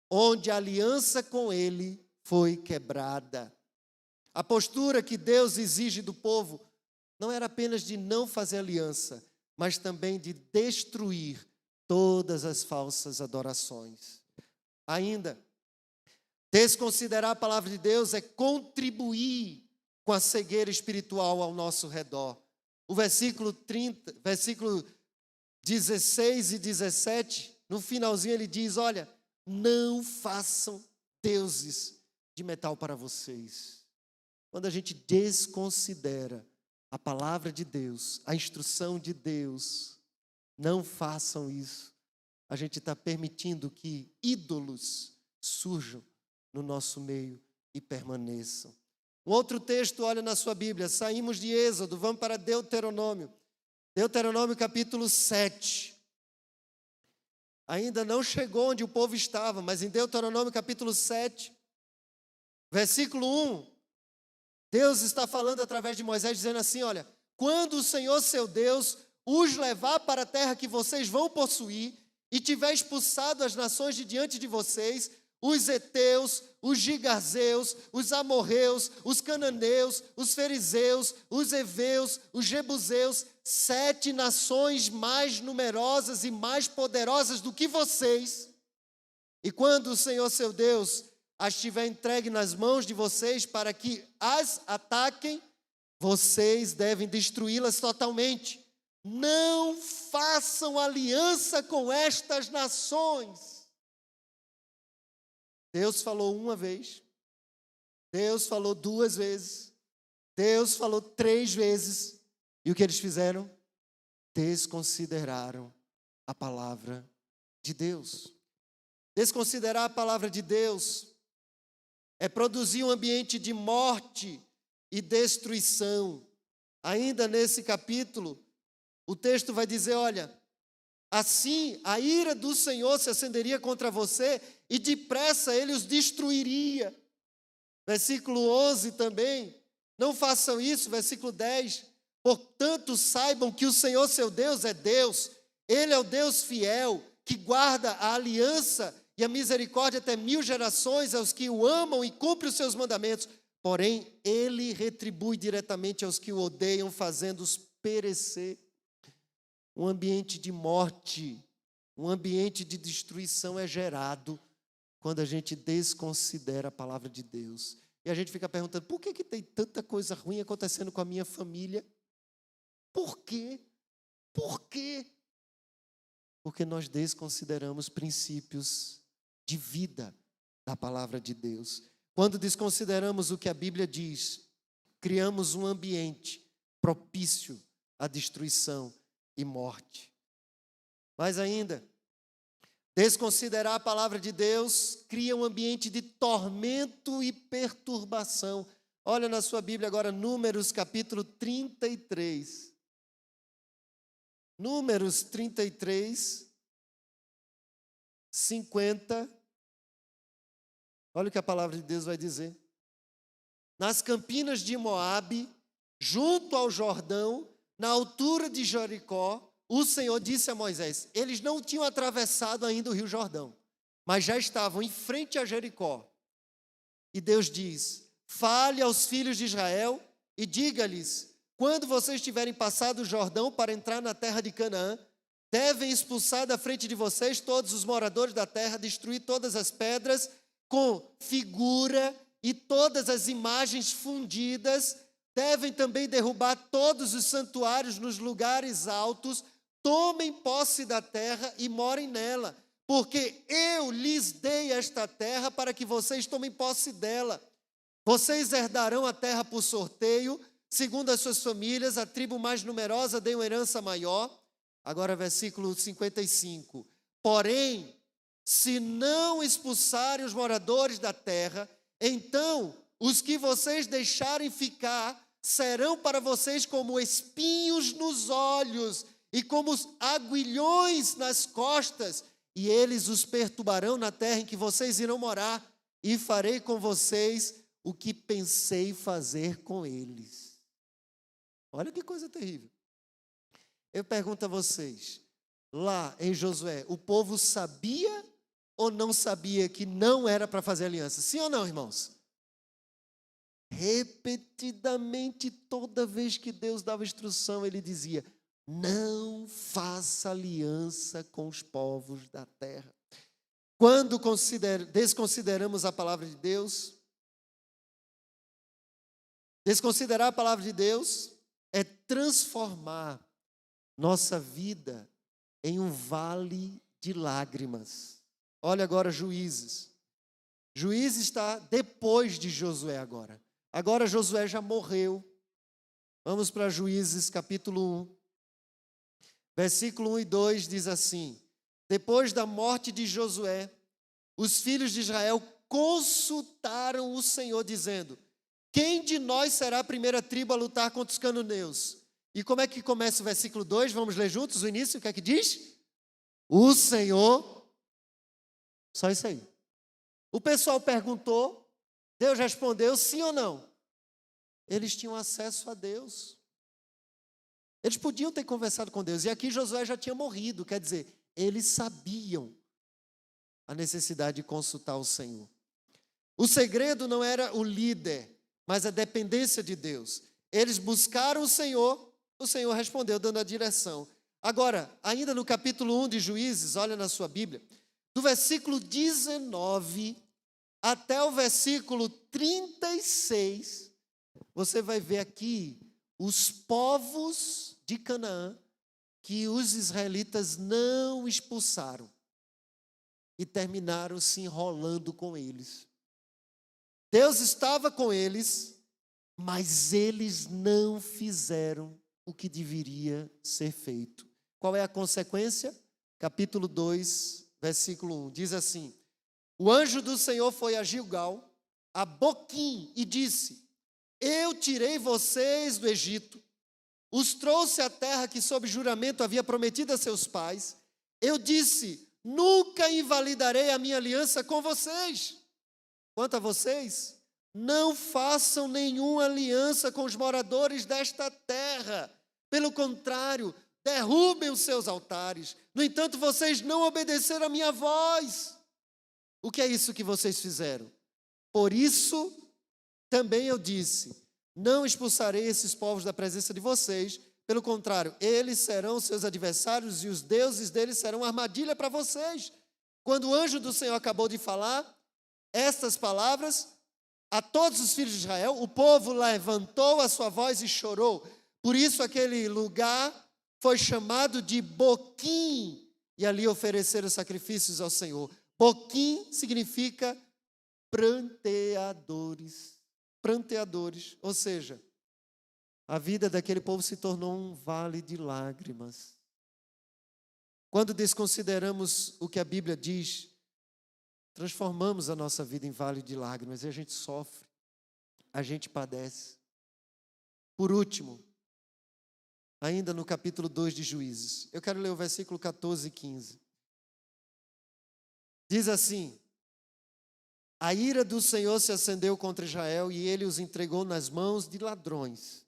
onde a aliança com Ele foi quebrada. A postura que Deus exige do povo não era apenas de não fazer aliança, mas também de destruir todas as falsas adorações. Ainda, desconsiderar a palavra de Deus é contribuir com a cegueira espiritual ao nosso redor. O versículo 16 e 17, no finalzinho ele diz, olha, não façam deuses de metal para vocês. Quando a gente desconsidera a palavra de Deus, a instrução de Deus, não façam isso. A gente está permitindo que ídolos surjam no nosso meio e permaneçam. Um outro texto, olha na sua Bíblia, saímos de Êxodo, vamos para Deuteronômio. Deuteronômio capítulo 7. Ainda não chegou onde o povo estava, mas em Deuteronômio capítulo 7, versículo 1, Deus está falando através de Moisés, dizendo assim, olha, quando o Senhor seu Deus os levar para a terra que vocês vão possuir, e tiver expulsado as nações de diante de vocês, os heteus, os gigazeus, os amorreus, os cananeus, os fariseus, os heveus, os jebuseus, 7 nações mais numerosas e mais poderosas do que vocês. E quando o Senhor seu Deus as tiver entregue nas mãos de vocês para que as ataquem, vocês devem destruí-las totalmente. Não façam aliança com estas nações. Deus falou uma vez, Deus falou 2 vezes, Deus falou 3 vezes, e o que eles fizeram? Desconsideraram a palavra de Deus. Desconsiderar a palavra de Deus é produzir um ambiente de morte e destruição. Ainda nesse capítulo, o texto vai dizer, olha, assim a ira do Senhor se acenderia contra você e depressa ele os destruiria. Versículo 11 também, não façam isso, versículo 10, portanto saibam que o Senhor seu Deus é Deus, Ele é o Deus fiel, que guarda a aliança e a misericórdia até 1000 gerações aos que o amam e cumprem os seus mandamentos, porém Ele retribui diretamente aos que o odeiam, fazendo-os perecer. Um ambiente de morte, um ambiente de destruição é gerado quando a gente desconsidera a palavra de Deus. E a gente fica perguntando, por que tem tanta coisa ruim acontecendo com a minha família? Por quê? Por quê? Porque nós desconsideramos princípios de vida da palavra de Deus. Quando desconsideramos o que a Bíblia diz, criamos um ambiente propício à destruição e morte. Mas ainda, desconsiderar a palavra de Deus cria um ambiente de tormento e perturbação. Olha na sua Bíblia agora, Números capítulo 33. Números 33, 50. Olha o que a palavra de Deus vai dizer. Nas campinas de Moabe, junto ao Jordão, na altura de Jericó, o Senhor disse a Moisés, eles não tinham atravessado ainda o rio Jordão, mas já estavam em frente a Jericó. E Deus diz, fale aos filhos de Israel e diga-lhes, quando vocês tiverem passado o Jordão para entrar na terra de Canaã, devem expulsar da frente de vocês todos os moradores da terra, destruir todas as pedras com figura e todas as imagens fundidas, devem também derrubar todos os santuários nos lugares altos, tomem posse da terra e morem nela, porque eu lhes dei esta terra para que vocês tomem posse dela. Vocês herdarão a terra por sorteio, segundo as suas famílias, a tribo mais numerosa dê uma herança maior. Agora versículo 55. Porém, se não expulsarem os moradores da terra, então os que vocês deixarem ficar serão para vocês como espinhos nos olhos e como aguilhões nas costas, e eles os perturbarão na terra em que vocês irão morar, e farei com vocês o que pensei fazer com eles. Olha que coisa terrível. Eu pergunto a vocês, lá em Josué, o povo sabia ou não sabia que não era para fazer aliança? Sim ou não, irmãos? Repetidamente, toda vez que Deus dava instrução, ele dizia, não faça aliança com os povos da terra. Quando desconsideramos a palavra de Deus, desconsiderar a palavra de Deus é transformar nossa vida em um vale de lágrimas. Olha agora Juízes. Juízes está depois de Josué agora. Agora Josué já morreu. Vamos para Juízes capítulo 1. Versículo 1 e 2 diz assim: depois da morte de Josué, os filhos de Israel consultaram o Senhor, dizendo: quem de nós será a primeira tribo a lutar contra os cananeus? E como é que começa o versículo 2? Vamos ler juntos o início, o que é que diz? O Senhor, só isso aí. O pessoal perguntou, Deus respondeu sim ou não? Eles tinham acesso a Deus. Eles podiam ter conversado com Deus. E aqui Josué já tinha morrido, quer dizer, eles sabiam a necessidade de consultar o Senhor. O segredo não era o líder, mas a dependência de Deus. Eles buscaram o Senhor respondeu, dando a direção. Agora, ainda no capítulo 1 de Juízes, olha na sua Bíblia, do versículo 19 até o versículo 36, você vai ver aqui os povos de Canaã que os israelitas não expulsaram e terminaram se enrolando com eles. Deus estava com eles, mas eles não fizeram o que deveria ser feito. Qual é a consequência? Capítulo 2, versículo 1, diz assim: o anjo do Senhor foi a Gilgal, a Boquim, e disse: eu tirei vocês do Egito, os trouxe à terra que sob juramento havia prometido a seus pais. Eu disse: nunca invalidarei a minha aliança com vocês. Quanto a vocês, não façam nenhuma aliança com os moradores desta terra. Pelo contrário, derrubem os seus altares. No entanto, vocês não obedeceram a minha voz. O que é isso que vocês fizeram? Por isso, também eu disse: não expulsarei esses povos da presença de vocês. Pelo contrário, eles serão seus adversários e os deuses deles serão armadilha para vocês. Quando o anjo do Senhor acabou de falar estas palavras a todos os filhos de Israel, o povo levantou a sua voz e chorou. Por isso aquele lugar foi chamado de Boquim, e ali ofereceram sacrifícios ao Senhor. Boquim significa pranteadores, ou seja, a vida daquele povo se tornou um vale de lágrimas. Quando desconsideramos o que a Bíblia diz, transformamos a nossa vida em vale de lágrimas e a gente sofre, a gente padece. Por último, ainda no capítulo 2 de Juízes, eu quero ler o versículo 14 e 15. Diz assim: a ira do Senhor se acendeu contra Israel e ele os entregou nas mãos de ladrões,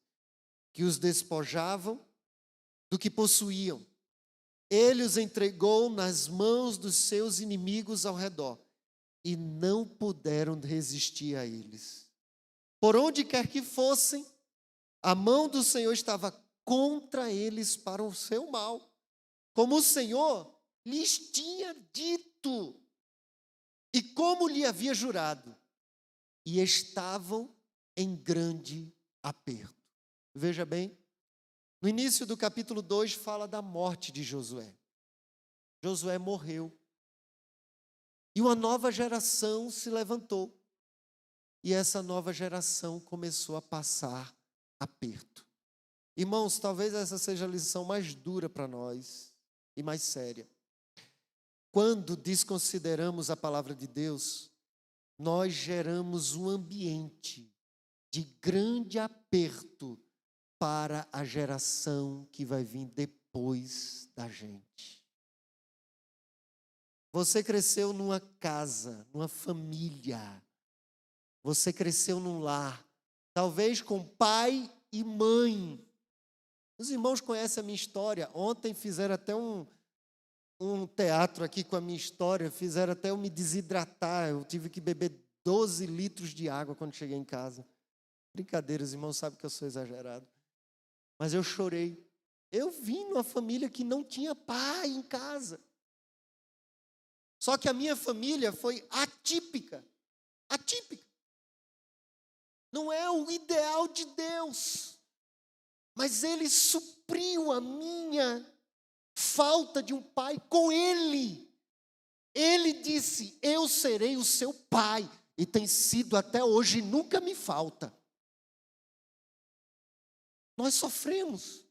que os despojavam do que possuíam. Ele os entregou nas mãos dos seus inimigos ao redor e não puderam resistir a eles. Por onde quer que fossem, a mão do Senhor estava contra eles para o seu mal, como o Senhor lhes tinha dito e como lhe havia jurado, e estavam em grande aperto. Veja bem, no início do capítulo 2 fala da morte de Josué. Josué morreu. E uma nova geração se levantou. E essa nova geração começou a passar aperto. Irmãos, talvez essa seja a lição mais dura para nós e mais séria. Quando desconsideramos a palavra de Deus, nós geramos um ambiente de grande aperto para a geração que vai vir depois da gente. Você cresceu numa casa, numa família. Você cresceu num lar, talvez com pai e mãe. Os irmãos conhecem a minha história. Ontem fizeram até um teatro aqui com a minha história, fizeram até eu me desidratar. Eu tive que beber 12 litros de água quando cheguei em casa. Brincadeira, os irmãos sabem que eu sou exagerado. Mas eu chorei. Eu vim numa família que não tinha pai em casa. Só que a minha família foi atípica. Atípica. Não é o ideal de Deus. Mas Ele supriu a minha falta de um pai com Ele. Ele disse, eu serei o seu pai. E tem sido até hoje, nunca me falta. Nós sofremos.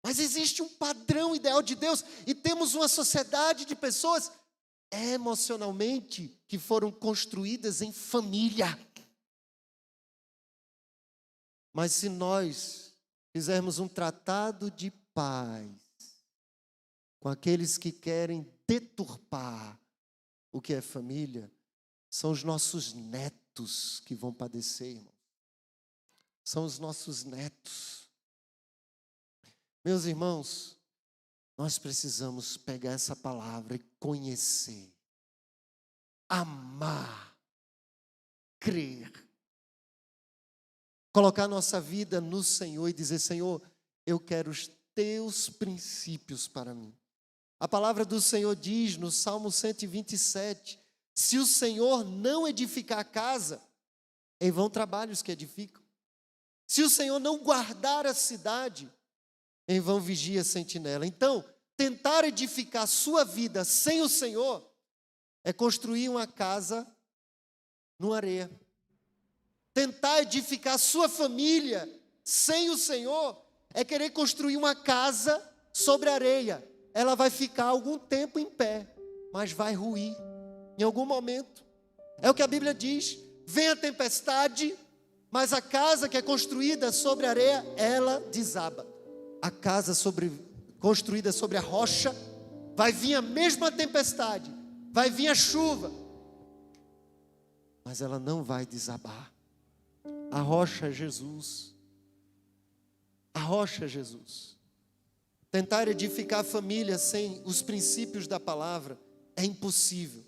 Mas existe um padrão ideal de Deus. E temos uma sociedade de pessoas emocionalmente que foram construídas em família. Mas se nós fizermos um tratado de paz com aqueles que querem deturpar o que é família, são os nossos netos que vão padecer, irmão. São os nossos netos. Meus irmãos, nós precisamos pegar essa palavra e conhecer, amar, crer, colocar nossa vida no Senhor e dizer, Senhor, eu quero os teus princípios para mim. A palavra do Senhor diz no Salmo 127, se o Senhor não edificar a casa, em vão trabalham os que edificam. Se o Senhor não guardar a cidade, em vão vigia a sentinela. Então, tentar edificar a sua vida sem o Senhor é construir uma casa numa areia. Tentar edificar a sua família sem o Senhor é querer construir uma casa sobre areia. Ela vai ficar algum tempo em pé, mas vai ruir em algum momento. É o que a Bíblia diz. Vem a tempestade, mas a casa que é construída sobre areia, ela desaba. A casa construída sobre a rocha, vai vir a mesma tempestade, vai vir a chuva, mas ela não vai desabar. A rocha é Jesus. A rocha é Jesus. Tentar edificar a família sem os princípios da palavra é impossível.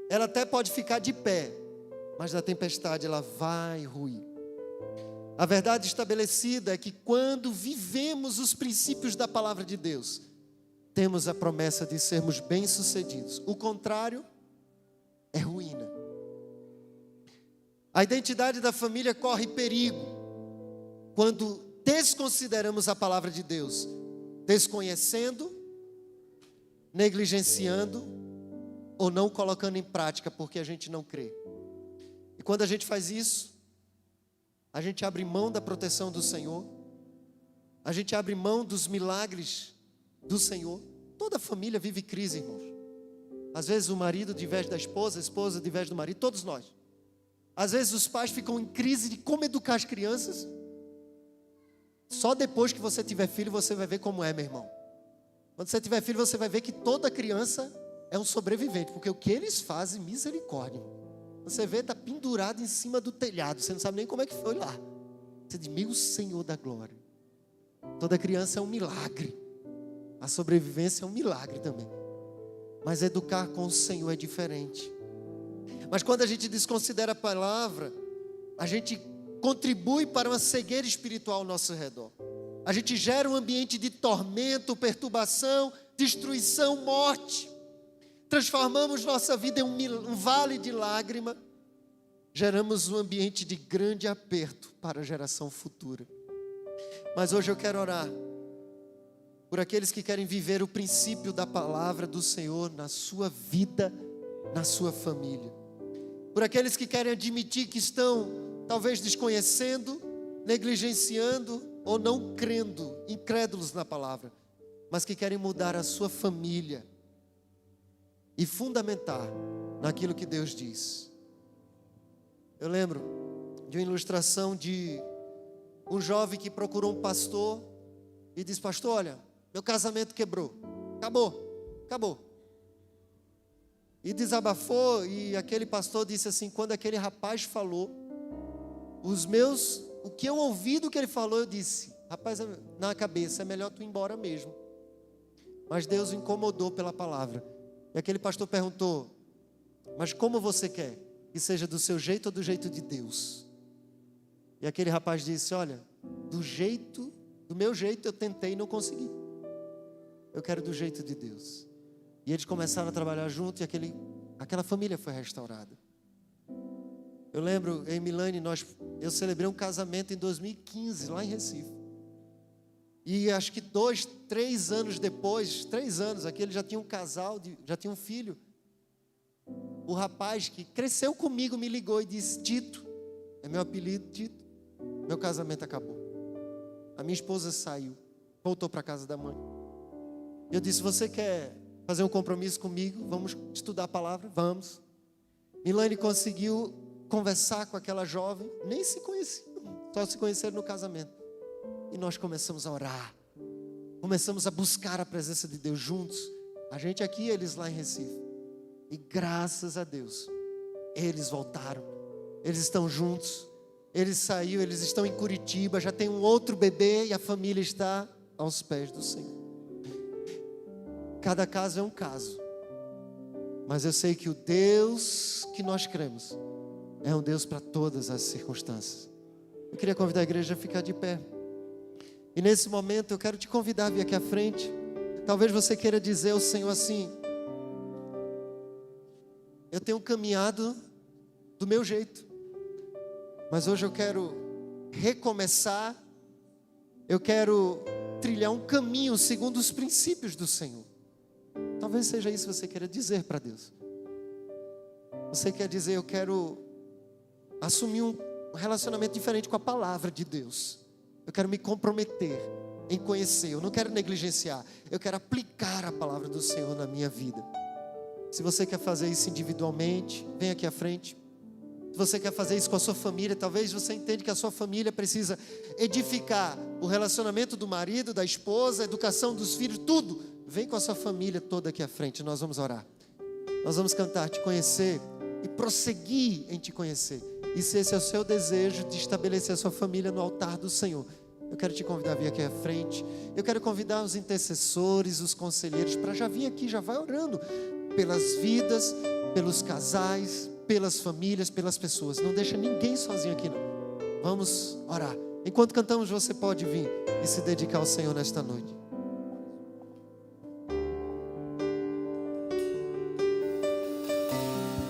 Ela até pode ficar de pé, mas na tempestade ela vai ruir. A verdade estabelecida é que quando vivemos os princípios da palavra de Deus, temos a promessa de sermos bem-sucedidos. O contrário é ruína. A identidade da família corre perigo quando desconsideramos a palavra de Deus, desconhecendo, negligenciando ou não colocando em prática porque a gente não crê. E quando a gente faz isso, a gente abre mão da proteção do Senhor, a gente abre mão dos milagres do Senhor. Toda família vive crise, irmãos. Às vezes o marido de vez da esposa, a esposa de vez do marido, todos nós. Às vezes os pais ficam em crise de como educar as crianças. Só depois que você tiver filho, você vai ver como é, meu irmão. Quando você tiver filho, você vai ver que toda criança é um sobrevivente, porque o que eles fazem, misericórdia. Você vê, está pendurado em cima do telhado, você não sabe nem como é que foi lá. Você diz, meu Senhor da glória. Toda criança é um milagre. A sobrevivência é um milagre também. Mas educar com o Senhor é diferente. Mas quando a gente desconsidera a palavra, a gente contribui para uma cegueira espiritual ao nosso redor. A gente gera um ambiente de tormento, perturbação, destruição, morte. Transformamos nossa vida em um vale de lágrima. Geramos um ambiente de grande aperto para a geração futura. Mas hoje eu quero orar por aqueles que querem viver o princípio da palavra do Senhor na sua vida, na sua família. Por aqueles que querem admitir que estão talvez desconhecendo, negligenciando ou não crendo, incrédulos na palavra, mas que querem mudar a sua família e fundamentar naquilo que Deus diz. Eu lembro de uma ilustração de um jovem que procurou um pastor e disse, pastor, olha, meu casamento quebrou, acabou. E desabafou, e aquele pastor disse assim, quando aquele rapaz falou, o que eu ouvi do que ele falou, eu disse, rapaz, na cabeça, é melhor tu ir embora mesmo. Mas Deus o incomodou pela palavra. E aquele pastor perguntou, mas como você quer? Que seja do seu jeito ou do jeito de Deus? E aquele rapaz disse, olha, do jeito Do meu jeito eu tentei e não consegui. Eu quero do jeito de Deus. E eles começaram a trabalhar junto e aquela família foi restaurada. Eu lembro, em Milane, eu celebrei um casamento em 2015, lá em Recife. E acho que 2, 3 anos depois, 3 anos, aqui ele já tinha um casal, já tinha um filho. O rapaz que cresceu comigo me ligou e disse: Tito, é meu apelido, Tito, meu casamento acabou. A minha esposa saiu, voltou para a casa da mãe. Eu disse: você quer fazer um compromisso comigo? Vamos estudar a palavra? Vamos. Milane conseguiu conversar com aquela jovem, nem se conheciam, só se conheceram no casamento. E nós começamos a orar, começamos a buscar a presença de Deus juntos. A gente aqui, eles lá em Recife. E graças a Deus, eles voltaram, eles estão juntos, eles saíram, eles estão em Curitiba, já tem um outro bebê e a família está aos pés do Senhor. Cada caso é um caso, mas eu sei que o Deus que nós cremos é um Deus para todas as circunstâncias. Eu queria convidar a igreja a ficar de pé. E nesse momento eu quero te convidar a vir aqui à frente. Talvez você queira dizer ao Senhor assim: eu tenho caminhado do meu jeito, mas hoje eu quero recomeçar. Eu quero trilhar um caminho segundo os princípios do Senhor. Talvez seja isso que você queira dizer para Deus. Você quer dizer: eu quero assumir um relacionamento diferente com a palavra de Deus. Eu quero me comprometer em conhecer. Eu não quero negligenciar. Eu quero aplicar a palavra do Senhor na minha vida. Se você quer fazer isso individualmente, vem aqui à frente. Se você quer fazer isso com a sua família, talvez você entenda que a sua família precisa edificar o relacionamento do marido, da esposa, a educação dos filhos, tudo. Vem com a sua família toda aqui à frente. Nós vamos orar. Nós vamos cantar, te conhecer e prosseguir em te conhecer. E se esse é o seu desejo de estabelecer a sua família no altar do Senhor, eu quero te convidar a vir aqui à frente. Eu quero convidar os intercessores, os conselheiros, para já vir aqui, já vai orando pelas vidas, pelos casais, pelas famílias, pelas pessoas. Não deixa ninguém sozinho aqui, não. Vamos orar. Enquanto cantamos, você pode vir e se dedicar ao Senhor nesta noite.